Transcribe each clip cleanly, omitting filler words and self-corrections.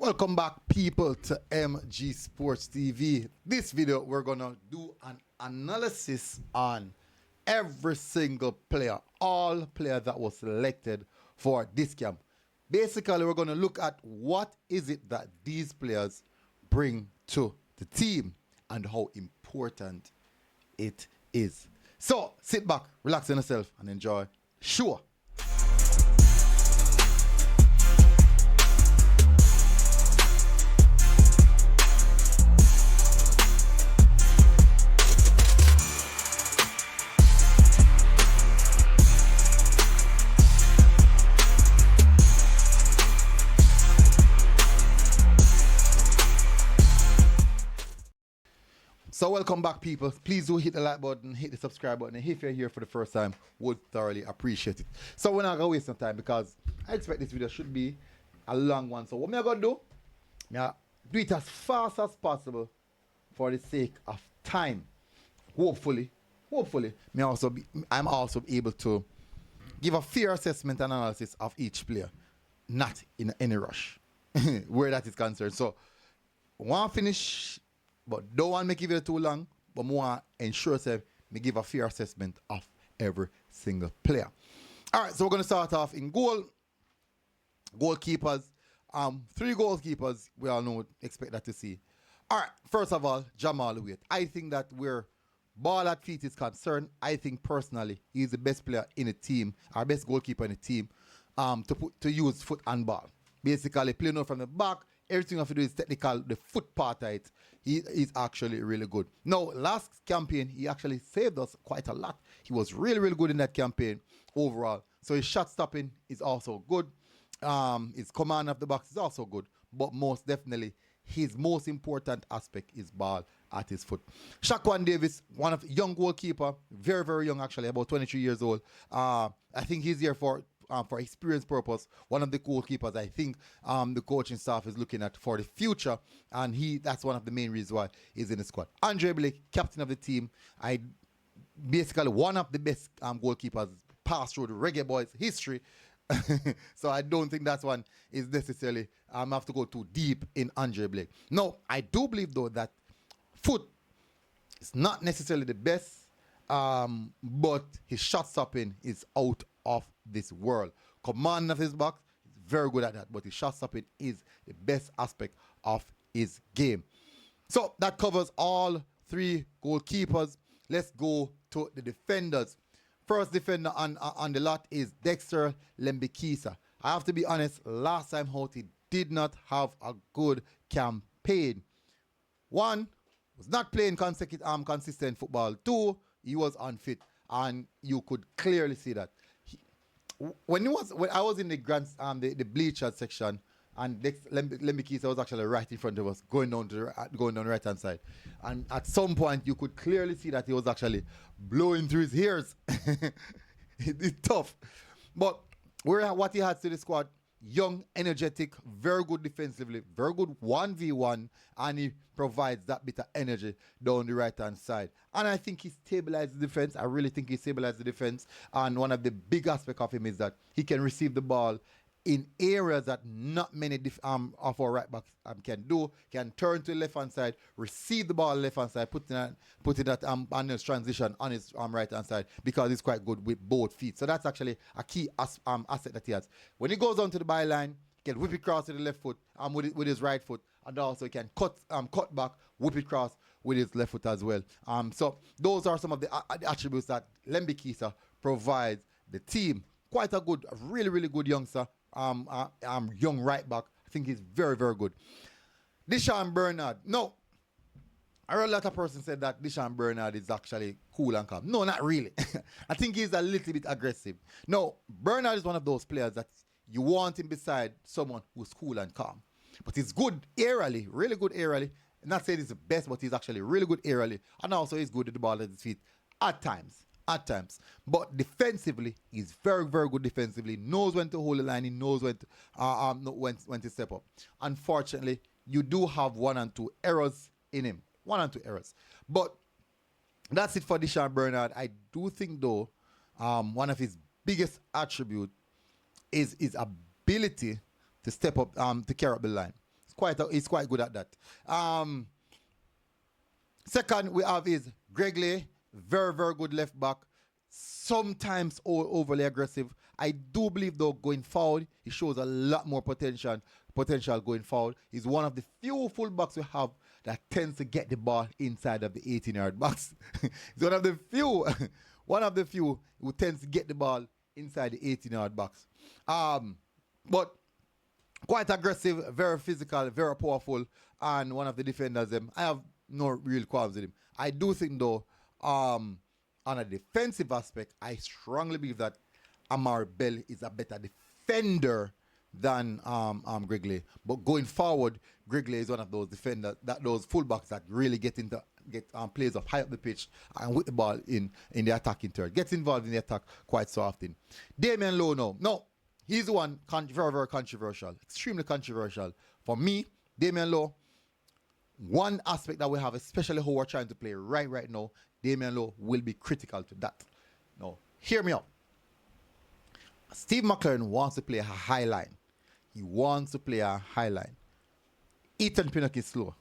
Welcome back, people, to MG Sports TV. This video, we're going to do an analysis on every single player, all players that was selected for this camp. Basically, we're going to look at what is it that these players bring to the team and how important it is. So, sit back, relax on yourself, and enjoy. Sure. So welcome back, people. Please do hit the like button, hit the subscribe button, and if you're here for the first time, would thoroughly appreciate it. So we're not going to waste no time because I expect this video should be a long one. So what I'm going to do, do it as fast as possible for the sake of time. Hopefully, I'm also able to give a fair assessment and analysis of each player, not in any rush, where that is concerned. So, want to finish, but don't want to make it too long, but more ensure that me give a fair assessment of every single player. All right, so we're going to start off in goal. Goalkeepers. 3 goalkeepers, we all know, expect that to see. All right, first of all, Jamal Wade. I think that where ball at feet is concerned, I think personally he's the best player in the team, our best goalkeeper in the team, to use foot and ball. Basically, playing out from the back, everything you have to do is technical, the foot part of it. He is actually really good. Now, last campaign, he actually saved us quite a lot. He was really, really good in that campaign overall. So his shot stopping is also good. His command of the box is also good. But most definitely, his most important aspect is ball at his foot. Shaquan Davis, one of young goalkeeper, very, very young actually, about 23 years old. I think he's here for experience purpose. One of the goalkeepers I think the coaching staff is looking at for the future, and that's one of the main reasons why he's in the squad. Andre Blake, captain of the team, basically one of the best goalkeepers passed through the Reggae Boyz history. So I don't think that one is necessarily have to go too deep in Andre Blake. No, I do believe though that foot is not necessarily the best, but his shot stopping is out of this world. Command of his box is very good at that, but his shot stopping is the best aspect of his game. So that covers all 3 goalkeepers. Let's go to the defenders. First defender on the lot is Dexter Lembikisa. I have to be honest, last time out he did not have a good campaign. 1, was not playing consistent football. 2, he was unfit, and you could clearly see that. When I was in the bleacher section, and Lembikisa was actually right in front of us, going down the right hand side, and at some point you could clearly see that he was actually blowing through his ears. It's tough, but what he had to the squad: young, energetic, very good defensively, very good 1v1, and he provides that bit of energy down the right-hand side. And I think he stabilized the defense. I really think he stabilized the defense. And one of the big aspects of him is that he can receive the ball in areas that not many of our right backs can do. Can turn to the left-hand side, receive the ball on the left-hand side, putting that on his transition on his right-hand side, because he's quite good with both feet. So that's actually a key asset that he has. When he goes on to the byline, he can whip it across to the left foot with his right foot, and also he can cut back, whip it across with his left foot as well. So those are some of the attributes that Lembikisa provides the team. Quite a good, really, really good youngster. Young right back. I think he's very, very good. Deshaun Bernard. No, I heard a lot of persons said that Deshaun Bernard is actually cool and calm. No, not really. I think he's a little bit aggressive. No, Bernard is one of those players that you want him beside someone who's cool and calm. But he's good aerially, really good aerially. I'm not saying he's the best, but he's actually really good aerially. And also he's good at the ball at his feet at times. But defensively, he's very, very good defensively. Knows when to hold the line. He knows when to step up. Unfortunately, you do have 1 and 2 errors in him. 1 and 2 errors. But that's it for Deshaun Bernard. I do think, though, one of his biggest attributes is his ability to step up, to carry up the line. he's quite good at that. Second, we have is Gregley, very, very good left back. Sometimes overly aggressive. I do believe though going forward, he shows a lot more potential going forward. He's one of the few fullbacks we have that tends to get the ball inside of the 18-yard box. He's one of the few who tends to get the ball inside the 18-yard box. But quite aggressive, very physical, very powerful, and one of the defenders. I have no real qualms with him. I do think though, on a defensive aspect, I strongly believe that Amar Bell is a better defender than Gregley. But going forward, Gregley is one of those defenders, those fullbacks that really get plays up high up the pitch and with the ball in the attacking third. Gets involved in the attack quite so often. Damian Lowe now. No, he's the one very, very controversial. Extremely controversial. For me, Damian Lowe, one aspect that we have, especially how we're trying to play right now, Damian Lowe will be critical to that. Now, hear me out. Steve McClaren wants to play a high line. He wants to play a high line. Ethan Pinnock is slow.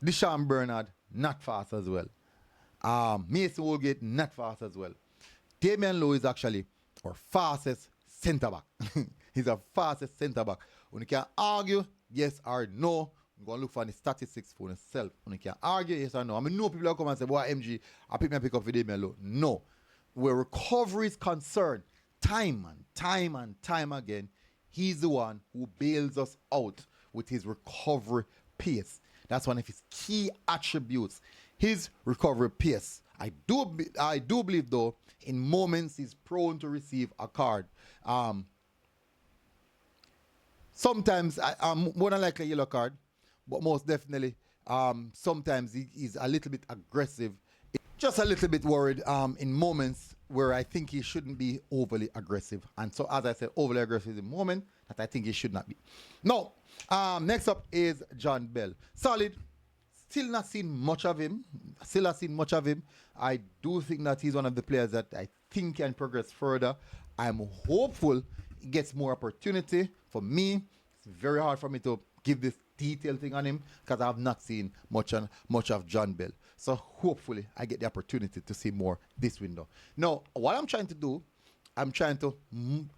Deshaun Bernard, not fast as well. Mason Woolgate, not fast as well. Damian Lowe is actually our fastest centre-back. He's our fastest centre-back. When you can argue, yes or no, I'm going to look for the statistics for yourself. When you can argue, yes or no. I mean, no people come and say, boy, MG, I pick up for Damian Lowe. No. Where recovery is concerned, time and time again, he's the one who bails us out with his recovery pace. That's one of his key attributes, his recovery pace. I do believe, though, in moments he's prone to receive a card. Sometimes I'm more than likely a yellow card, but most definitely sometimes he's a little bit aggressive. Just a little bit worried in moments where I think he shouldn't be overly aggressive. And so, as I said, overly aggressive in a moment that I think he should not be. Now, next up is John Bell. Solid. Still not seen much of him. I do think that he's one of the players that I think can progress further. I'm hopeful he gets more opportunity. For me, it's very hard for me to give this detailed thing on him because I have not seen much of John Bell. So hopefully I get the opportunity to see more this window. Now, what I'm trying to do, I'm trying to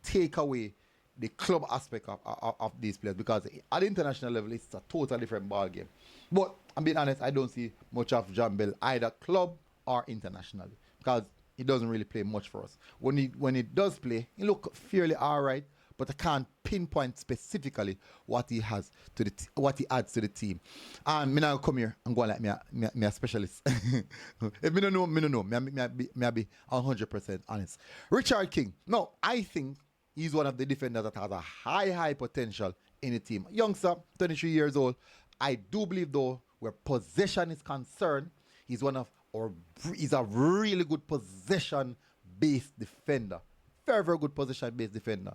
take away the club aspect of these players because at the international level, it's a totally different ball game. But I'm being honest, I don't see much of John Bell either club or internationally because he doesn't really play much for us. When he does play, he look fairly all right, but I can't pinpoint specifically what he adds to the team. And me now come here and go like me a specialist. If me don't know, me be 100% honest. Richard King. No, I think he's one of the defenders that has a high potential in the team. Youngster, 23 years old. I do believe though, where possession is concerned, he's a really good possession-based defender. Very, very good possession-based defender.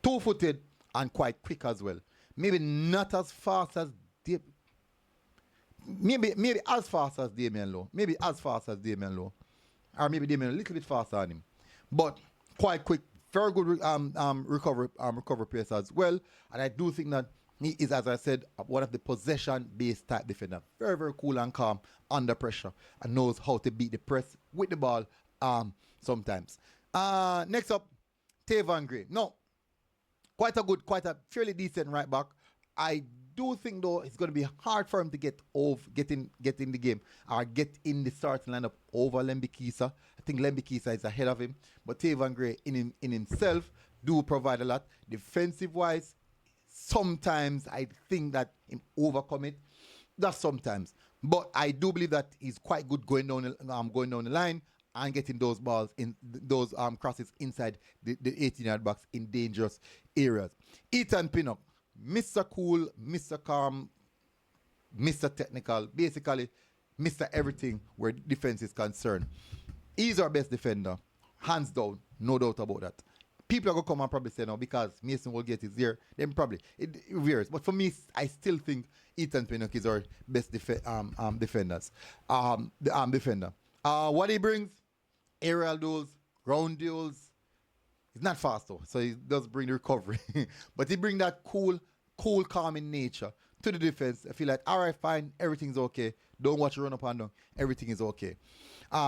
Two-footed and quite quick as well. Maybe not as fast as maybe as fast as Damian Lowe. Or maybe Damian a little bit faster than him. But quite quick, very good recovery pace as well. And I do think that he is, as I said, one of the possession-based type defender. Very, very cool and calm under pressure and knows how to beat the press with the ball sometimes. Next up, Tavon Gray. No, quite a fairly decent right back. I do think though it's going to be hard for him to get in the game or get in the starting lineup over Lembikisa. I think Lembikisa is ahead of him, but Tavon Gray in himself do provide a lot defensive wise. Sometimes I think that him overcome it. That's sometimes, but I do believe that he's quite good going down the line and getting those balls in those crosses inside the 18-yard box in dangerous areas. Ethan Pinnock, Mr. Cool, Mr. Calm, Mr. Technical, basically Mr. Everything where defense is concerned. He's our best defender, hands down, no doubt about that. People are going to come and probably say no because Mason Woolgate is here. Then probably it varies. But for me, I still think Ethan Pinnock is our best defender. What he brings, aerial duels, ground duels. He's not fast though, so he does bring the recovery. But he brings that cool, calming nature to the defense. I feel like, all right, fine, everything's okay. Don't watch you run up and down. Everything is okay.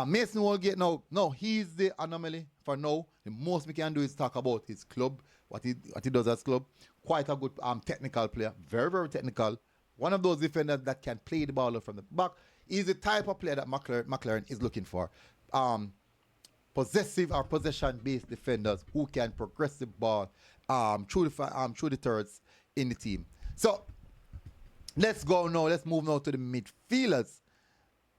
Mason Holgate, no, he's the anomaly for now. The most we can do is talk about his club, what he does as club. Quite a good technical player, very, very technical. One of those defenders that can play the ball from the back. He's the type of player that McClaren is looking for. Possessive or possession-based defenders who can progress the ball through the thirds in the team. So let's go now. Let's move now to the midfielders.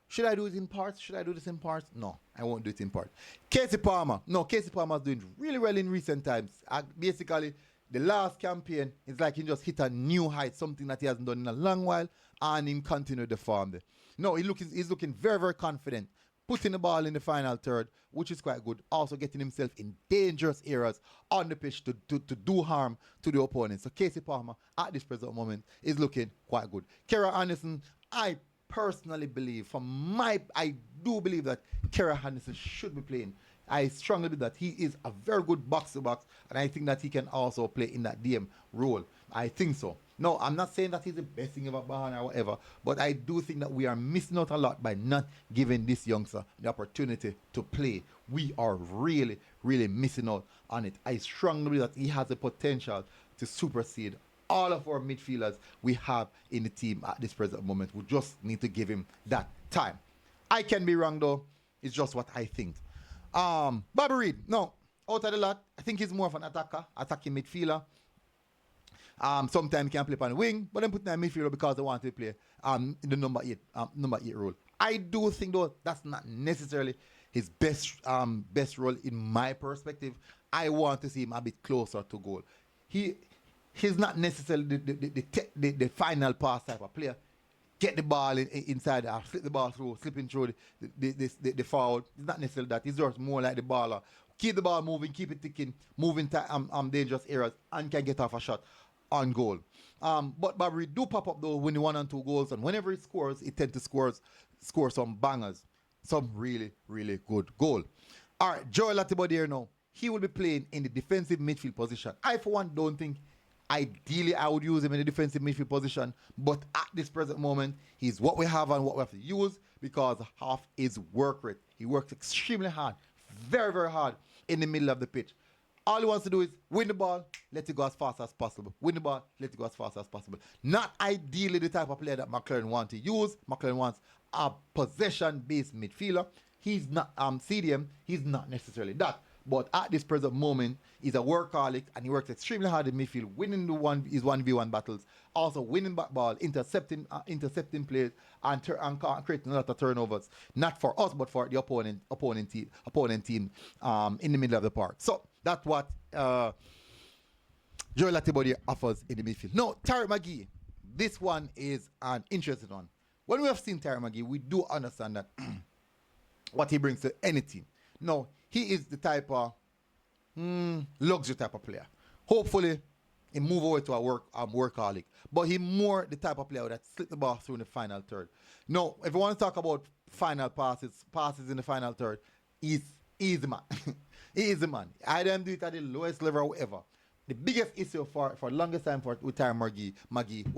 Should I do it in parts? Should I do this in parts? No, I won't do it in parts. Casey Palmer. No, Casey Palmer is doing really well in recent times. Basically, the last campaign, it's like he just hit a new height, something that he hasn't done in a long while, and he continued the form there. No, he's looking very, very confident. Putting the ball in the final third, which is quite good. Also getting himself in dangerous areas on the pitch to do harm to the opponent. So Casey Palmer, at this present moment, is looking quite good. Kara Anderson, I personally believe, I do believe that Kara Anderson should be playing. I strongly believe that he is a very good box-to-box, and I think that he can also play in that DM role. I think so. No, I'm not saying that he's the best thing ever behind or whatever, but I do think that we are missing out a lot by not giving this youngster the opportunity to play. We are really, really missing out on it. I strongly believe that he has the potential to supersede all of our midfielders we have in the team at this present moment. We just need to give him that time. I can be wrong though. It's just what I think. Bobby Reid, no, out of the lot, I think he's more of an attacking midfielder. Sometimes he can play on the wing, but then put him in midfielder because they want to play in the number eight role. I do think though that's not necessarily his best role in my perspective. I want to see him a bit closer to goal. He's not necessarily the final pass type of player. Get the ball inside, flip the ball through, slipping through the forward. It's not necessarily that. He's just more like the baller. Keep the ball moving, keep it ticking, moving to dangerous areas, and can get off a shot on goal. But Bobby do pop up though when he 1 and 2 goals, and whenever he scores, he tends to score some bangers, some really, really good goal. All right, Joel Latibody here now. He will be playing in the defensive midfield position. I, for one, don't think ideally I would use him in the defensive midfield position, but at this present moment, he's what we have and what we have to use because half his work rate. He works extremely hard, very, very hard in the middle of the pitch. All he wants to do is win the ball, let it go as fast as possible. Win the ball, let it go as fast as possible. Not ideally the type of player that McClaren wants to use. McClaren wants a possession-based midfielder. He's not CDM, he's not necessarily that. But at this present moment, he's a workaholic and he works extremely hard in midfield, winning his 1v1 battles, also winning back ball, intercepting plays, and creating a lot of turnovers. Not for us, but for the opponent team in the middle of the park. So that's what Joel Latibody offers in the midfield. No, Tariq McGee. This one is an interesting one. When we have seen Tariq McGee, we do understand that what he brings to any team. No, he is the type of luxury type of player. Hopefully, he move over to a workaholic. But he more the type of player that slip the ball through in the final third. No, if you want to talk about final passes in the final third, he's the man. He is the man. I don't do it at the lowest level or whatever. The biggest issue for longest time with Tariq McGee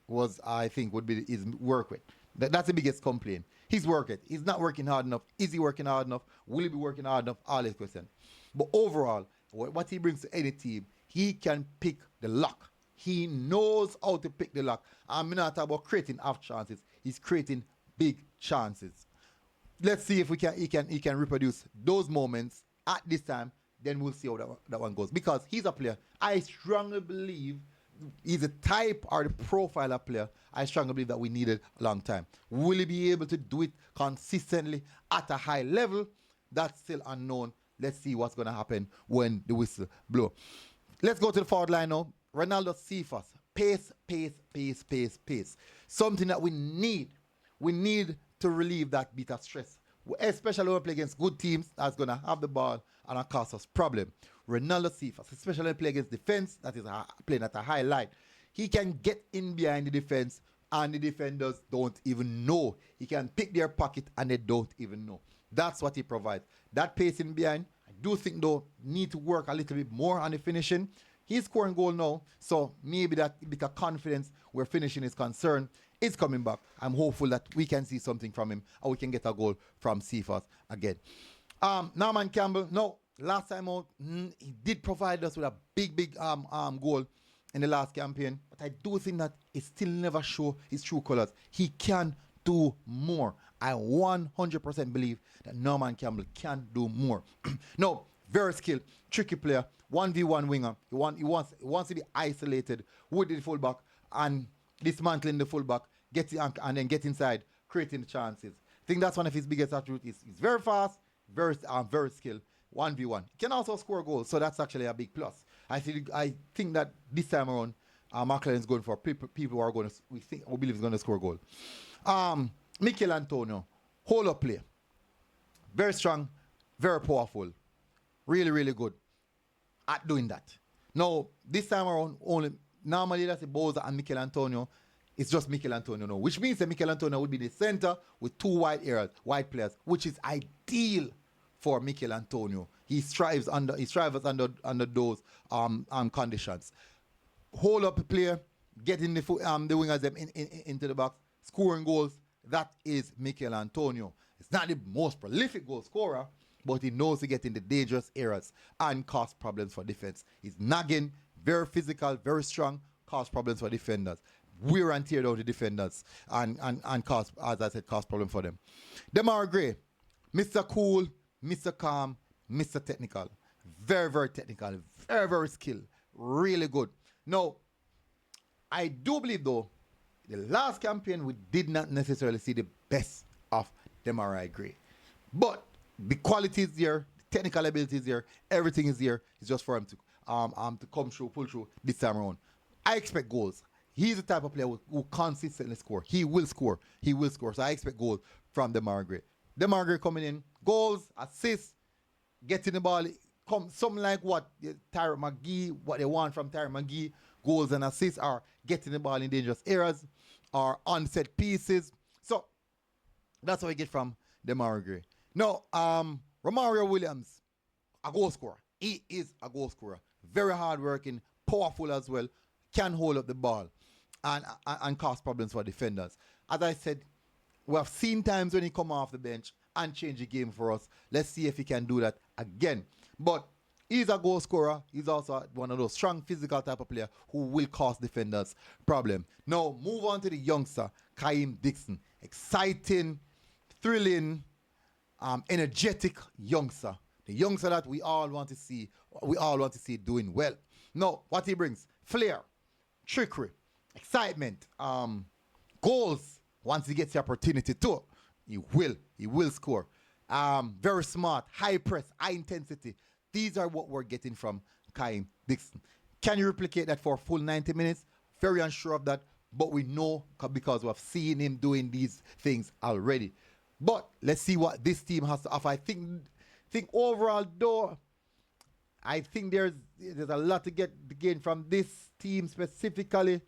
was I think would be his work rate. That's the biggest complaint. His work rate. He's not working hard enough. Is he working hard enough? Will he be working hard enough? All these questions. But overall, what he brings to any team, he can pick the lock. He knows how to pick the lock. I'm not talking about creating half chances. He's creating big chances. Let's see if he can reproduce those moments at this time. Then we'll see how that one goes. Because he's a player. I strongly believe he's a type or the profile of player I strongly believe that we needed a long time. Will he be able to do it consistently at a high level? That's still unknown. Let's see what's going to happen when the whistle blows. Let's go to the forward line now. Ronaldo Cephas. Pace. Something that we need. We need to relieve that bit of stress. Especially when we play against good teams that's going to have the ball and cause us problem. Ronaldo Cephas, especially when we play against defense that is playing at a high line. He can get in behind the defense and the defenders don't even know. He can pick their pocket and they don't even know. That's what he provides. That pace in behind, I do think though, need to work a little bit more on the finishing. He's scoring goal now, so maybe that bit of confidence we're finishing is concerned is coming back. I'm hopeful that we can see something from him and we can get a goal from Cephas again. Norman Campbell, no, last time out, he did provide us with a big goal in the last campaign, but I do think that it still never show his true colors. He can do more. I 100% believe that Norman Campbell can do more. No, very skilled, tricky player, 1v1 winger. He wants to be isolated with the fullback and dismantling the fullback, and then get inside, creating the chances. I think that's one of his biggest attributes. He's very fast, very skilled, 1v1. He can also score goals, so that's actually a big plus. I think that this time around, McClaren is going for people who are going to, we believe is going to score a goal. Mikel Antonio, hold up play. Very strong, very powerful. Really good at doing that. Now, this time around, normally that's Boza and Mikel Antonio. It's just Mikel Antonio now, which means that Mikel Antonio would be the center with two wide players, which is ideal for Mikel Antonio. He strives under those conditions. Hold up a player, getting the wingers them into the box, scoring goals. That is Mikel Antonio. It's not the most prolific goal scorer, but he knows to get in the dangerous areas and cause problems for defense. He's nagging, very physical, very strong, cause problems for defenders. Wear and tear down the defenders and cause, as I said, cause problems for them. Demar Gray, Mr. Cool, Mr. Calm, Mr. Technical. Very technical, very skilled, really good. Now, I do believe though, the last campaign we did not necessarily see the best of Demar Gray. But the quality is there, the technical ability is there, everything is there. It's just for him to come through, pull through this time around. I expect goals. He's the type of player who consistently score. He will score. So I expect goals from Demar Gray. Demar Gray coming in, goals, assists, getting the ball, something like what Tyrone McGee, what they want from Tyrone McGee, goals and assists are getting the ball in dangerous areas or on set pieces. So that's what we get from Demar Gray. Now, Romario Williams, a goal scorer. He is a goal scorer. Very hardworking, powerful as well, can hold up the ball and cause problems for defenders. As I said, we have seen times when he come off the bench and change the game for us. Let's see if he can do that again. But he's a goal scorer. He's also one of those strong physical type of player who will cause defenders problem. Now, move on to the youngster, Kaim Dixon. Exciting, thrilling, energetic youngster. The youngster that we all want to see doing well. Now, what he brings? Flair, trickery, excitement, goals. Once he gets the opportunity to, he will score. Very smart, high press, high intensity. These are what we're getting from Kaim Dixon. Can you replicate that for a full 90 minutes? Very unsure of that, but we know because we have seen him doing these things already. But let's see what this team has to offer. I think overall, though, I think there's a lot to gain from this team specifically.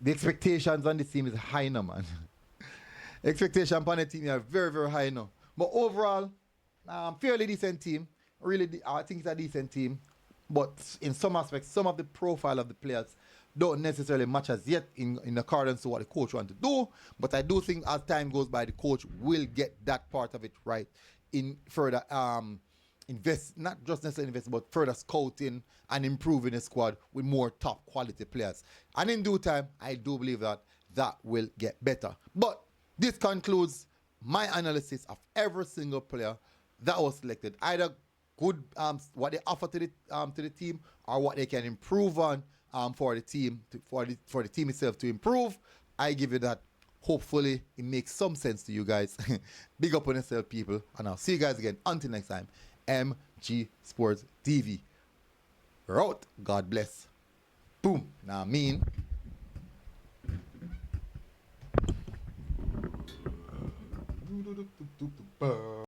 The expectations on this team is high now, man. Expectation upon the team are very high now. But overall, fairly decent team. Really, I think it's a decent team. But in some aspects, some of the profile of the players don't necessarily match as yet in accordance to what the coach wants to do. But I do think as time goes by, the coach will get that part of it right in further not just necessarily invest, but further scouting and improving the squad with more top quality players. And in due time, I do believe that will get better. But this concludes my analysis of every single player that was selected. Either good what they offer to the team or what they can improve on for the team for the team itself to improve. I give you that. Hopefully it makes some sense to you guys. Big up on yourself, people, and I'll see you guys again. Until next time, MG Sports TV. We're out. God bless. Boom. Now I mean.